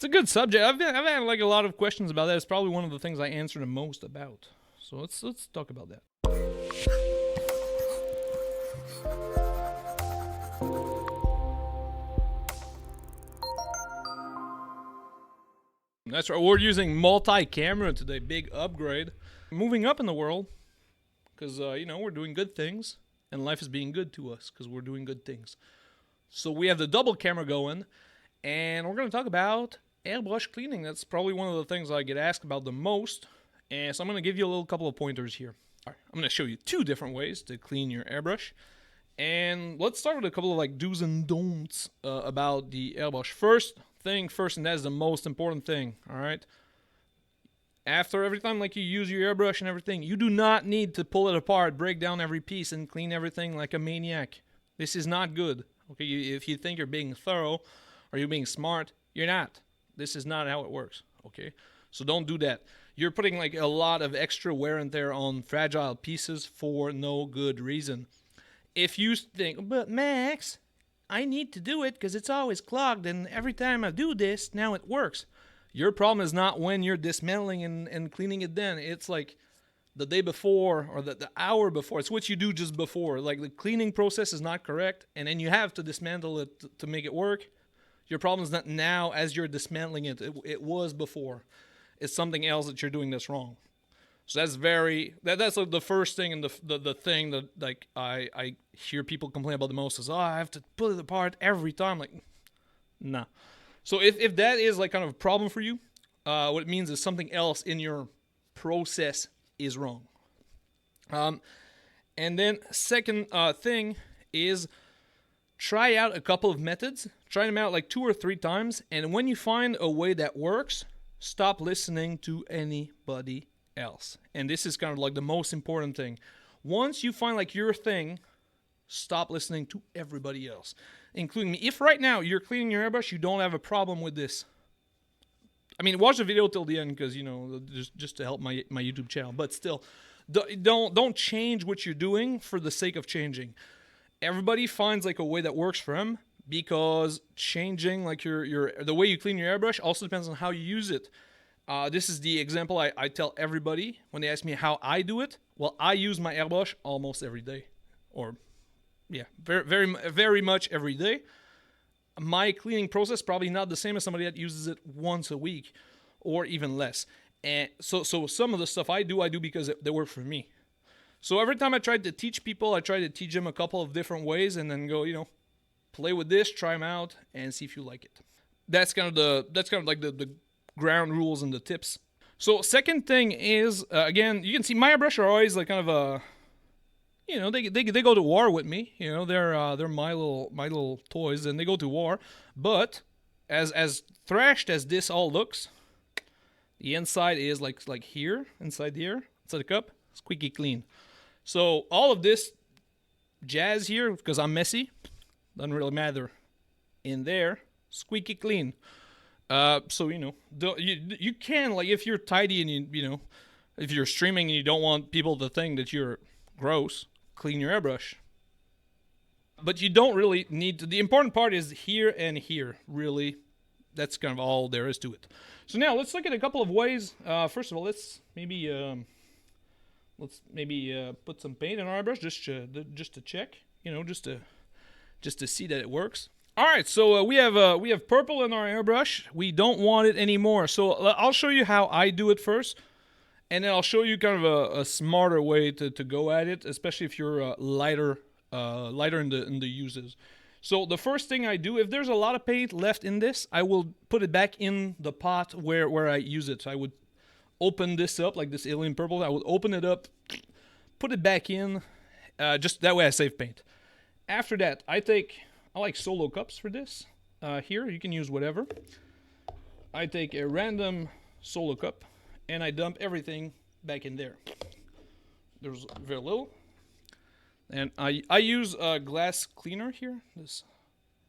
It's a good subject. I've had like a lot of questions about that. It's probably one of the things I answer the most about. So let's talk about that. That's right. We're using multi-camera today. Big upgrade. Moving up in the world because we're doing good things and life is being good to us because we're doing good things. So we have the double camera going, and we're going to talk about airbrush cleaning. That's probably one of the things I get asked about the most. And so I'm going to give you a little couple of pointers here. All right, I'm going to show you 2 different ways to clean your airbrush. And let's start with a couple of like do's and don'ts about the airbrush. First, and that is the most important thing, all right? After every time like you use your airbrush and everything, you do not need to pull it apart, break down every piece, and clean everything like a maniac. This is not good, okay? If you think you're being thorough or you're being smart, you're not. This is not how it works, okay? So don't do that. You're putting like a lot of extra wear and tear on fragile pieces for no good reason. If you think, but Max, I need to do it because it's always clogged and every time I do this, now it works. Your problem is not when you're dismantling and cleaning it then. It's like the day before or the hour before. It's what you do just before. Like the cleaning process is not correct and then you have to dismantle it to make it work. Your problem is not now as you're dismantling it. It was before. It's something else that you're doing that's wrong. So that's that's like the first thing, and the thing that like I hear people complain about the most is, I have to pull it apart every time. Like, nah. So if that is like kind of a problem for you, what it means is something else in your process is wrong. And then second thing is try out a couple of methods. Try them out like 2 or 3 times, and when you find a way that works, stop listening to anybody else. And this is kind of like the most important thing. Once you find like your thing, stop listening to everybody else, including me. If right now you're cleaning your airbrush, you don't have a problem with this, I mean, watch the video till the end because just to help my YouTube channel. But still, don't change what you're doing for the sake of changing. Everybody finds like a way that works for them, because changing like the way you clean your airbrush also depends on how you use it. This is the example I tell everybody when they ask me how I do it. Well, I use my airbrush almost every day, or very, very, very much every day. My cleaning process probably not the same as somebody that uses it once a week, or even less. And so some of the stuff I do because they work for me. So every time I try to teach people, I try to teach them a couple of different ways, and then go, play with this, try them out, and see if you like it. That's kind of like the ground rules and the tips. So second thing is, again, you can see my airbrush are always like kind of a, they go to war with me. They're my little toys, and they go to war. But as thrashed as this all looks, the inside is like here, inside the cup, squeaky clean. So all of this jazz here, because I'm messy, doesn't really matter. In there, squeaky clean. So you can, like, if you're tidy and if you're streaming and you don't want people to think that you're gross, clean your airbrush. But you don't really need to. The important part is here and here. Really, that's kind of all there is to it. So now let's look at a couple of ways. First of all, let's maybe put some paint in our airbrush just to check. Just to see that it works. All right, so we have purple in our airbrush. We don't want it anymore. So I'll show you how I do it first, and then I'll show you kind of a smarter way to go at it, especially if you're lighter in the uses. So the first thing I do, if there's a lot of paint left in this, I will put it back in the pot where I use it. So I would open this up like this alien purple. I would open it up, put it back in, just that way I save paint. After that, I like solo cups for this. Here, you can use whatever. I take a random solo cup, and I dump everything back in there. There's very little. And I use a glass cleaner here. This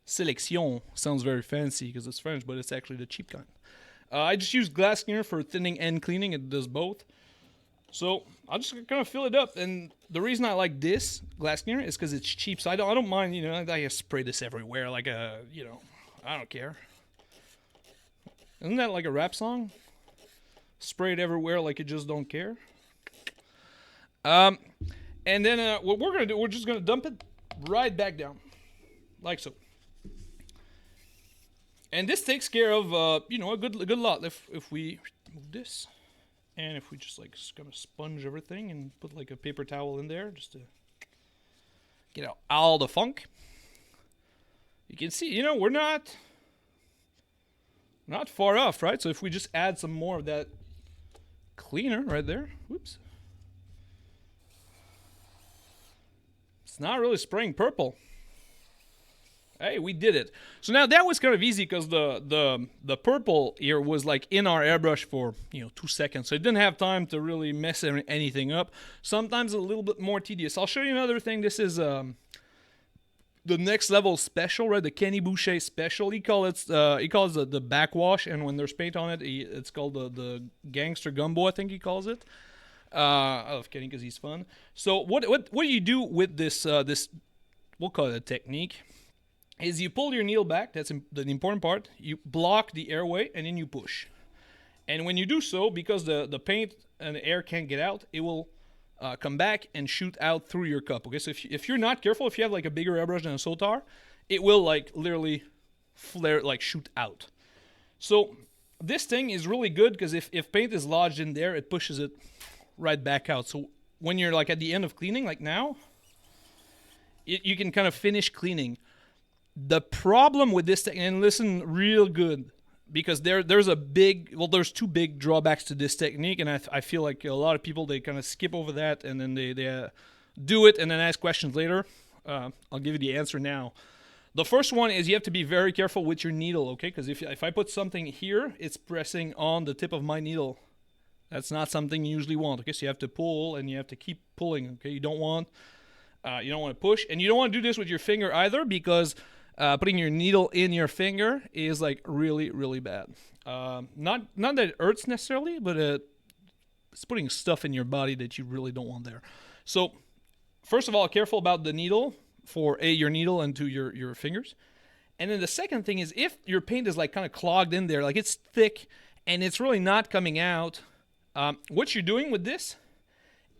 Sélection sounds very fancy because it's French, but it's actually the cheap kind. I just use glass cleaner for thinning and cleaning. It does both. So I'll just kind of fill it up, and the reason I like this glass cleaner is because it's cheap. So I don't mind, I just spray this everywhere, like I don't care. Isn't that like a rap song? Spray it everywhere like you just don't care. And then what we're gonna do, we're just gonna dump it right back down, like so. And this takes care of you know, a good lot. If we move this, and if we just like kind of sponge everything and put like a paper towel in there just to get out all the funk. You can see, you know, we're not far off, right? So if we just add some more of that cleaner right there, whoops, it's not really spraying purple. Hey, we did it. So now that was kind of easy because the purple here was like in our airbrush for, you know, 2 seconds. So it didn't have time to really mess anything up. Sometimes a little bit more tedious. I'll show you another thing. This is the next level special, right? The Kenny Boucher special. He calls it the backwash, and when there's paint on it, it's called the Gangster Gumbo, I think he calls it. I love Kenny because he's fun. So what do you do with this we'll call it a technique, is you pull your needle back. That's the important part. You block the airway and then you push. And when you do so, because the paint and the air can't get out, it will come back and shoot out through your cup. Okay, so if you're not careful, if you have like a bigger airbrush than a Sotar, it will like literally flare, like shoot out. So this thing is really good because if paint is lodged in there, it pushes it right back out. So when you're like at the end of cleaning, like now, you can kind of finish cleaning. The problem with this thing, and listen real good, because there's two big drawbacks to this technique, and I feel like a lot of people, they kind of skip over that, and then they do it and then ask questions later. I'll give you the answer now. The first one is you have to be very careful with your needle, okay? Because if I put something here, it's pressing on the tip of my needle. That's not something you usually want, okay? So you have to pull, and you have to keep pulling, okay? You don't want to push, and you don't want to do this with your finger either, because putting your needle in your finger is like really, really bad. Not that it hurts necessarily, but it's putting stuff in your body that you really don't want there. So first of all, careful about the needle for your needle and to your fingers. And then the second thing is, if your paint is like kind of clogged in there, like it's thick and it's really not coming out, what you're doing with this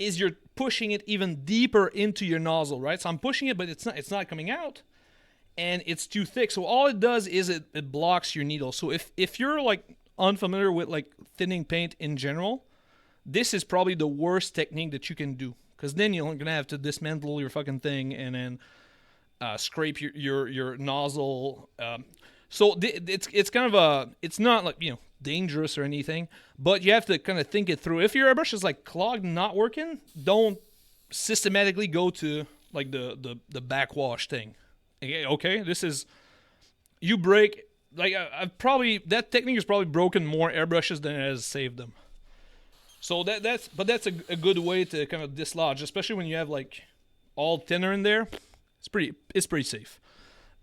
is you're pushing it even deeper into your nozzle, right? So I'm pushing it, but it's not coming out. And it's too thick. So all it does is it blocks your needle. So if you're like unfamiliar with like thinning paint in general, this is probably the worst technique that you can do. Because then you're gonna have to dismantle your fucking thing and then scrape your nozzle. So it's kind of it's not like, you know, dangerous or anything, but you have to kind of think it through. If your airbrush is like clogged and not working, don't systematically go to like the backwash thing. Okay, this is, you break, like that technique has probably broken more airbrushes than it has saved them. So that's a good way to kind of dislodge, especially when you have like all thinner in there. It's pretty safe.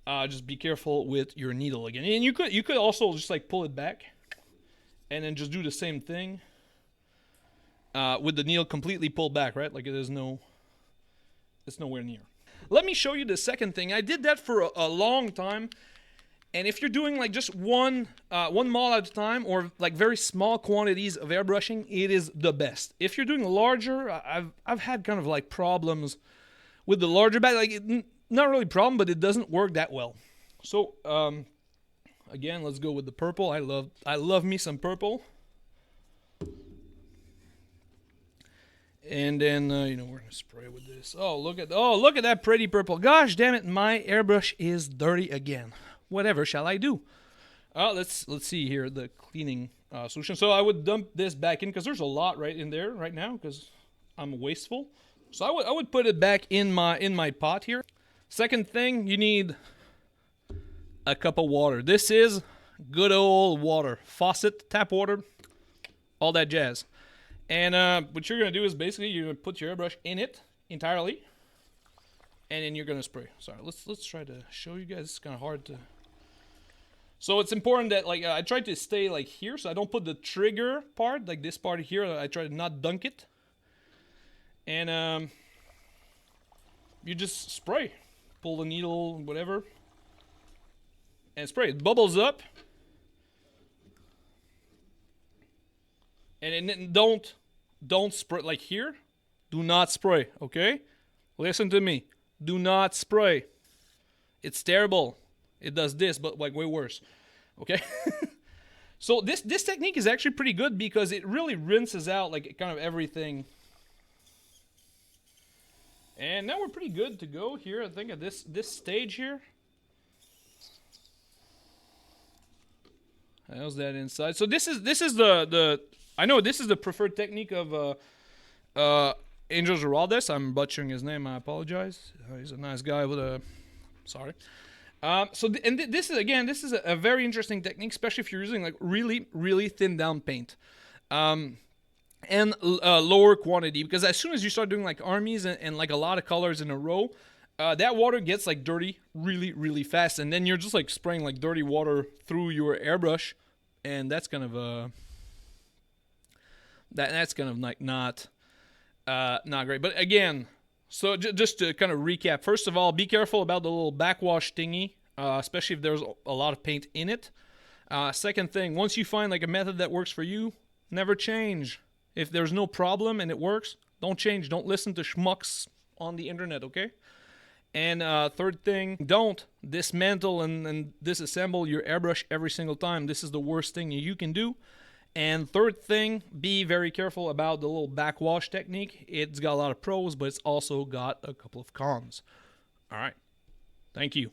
Just be careful with your needle again, and you could also just like pull it back, and then just do the same thing with the needle completely pulled back, right? Like it's nowhere near. Let me show you the second thing. I did that for a long time, and if you're doing like just one mol at a time, or like very small quantities of airbrushing, it is the best. If you're doing larger, I've had kind of like problems with the larger bag. Like not really a problem, but it doesn't work that well. So again, let's go with the purple. I love me some purple. And then we're gonna spray with this. Oh, look at that pretty purple. Gosh damn it, my airbrush is dirty again. Whatever shall I do? Let's see here the cleaning solution. So I would dump this back in because there's a lot right in there right now because I'm wasteful. So I would put it back in my pot here. Second thing, you need a cup of water. This is good old water, faucet, tap water, all that jazz. And what you're going to do is basically you're going to put your airbrush in it entirely, and then you're going to spray. Sorry, let's try to show you guys. It's kind of hard to... So it's important that like I try to stay like here, so I don't put the trigger part, like this part here. I try to not dunk it. And you just spray. Pull the needle, whatever, and spray. It bubbles up. And then don't spray like here. Do not spray, okay? Listen to me. Do not spray. It's terrible. It does this, but like way worse. Okay? So this technique is actually pretty good because it really rinses out like kind of everything. And now we're pretty good to go here. I think at this stage here. How's that inside? So this is the I know this is the preferred technique of Angel Giraldes. I'm butchering his name. I apologize. He's a nice guy with a sorry. This is a very interesting technique, especially if you're using like really thin down paint. And lower quantity, because as soon as you start doing like armies and like a lot of colors in a row, that water gets like dirty really fast, and then you're just like spraying like dirty water through your airbrush, and that's kind of that's kind of like not great. But again, so just to kind of recap, first of all, be careful about the little backwash thingy, especially if there's a lot of paint in it. Second thing, once you find like a method that works for you, never change. If there's no problem and it works, don't change. Don't listen to schmucks on the internet, okay? And third thing, don't dismantle and disassemble your airbrush every single time. This is the worst thing you can do. And third thing, be very careful about the little backwash technique. It's got a lot of pros, but it's also got a couple of cons. All right. Thank you.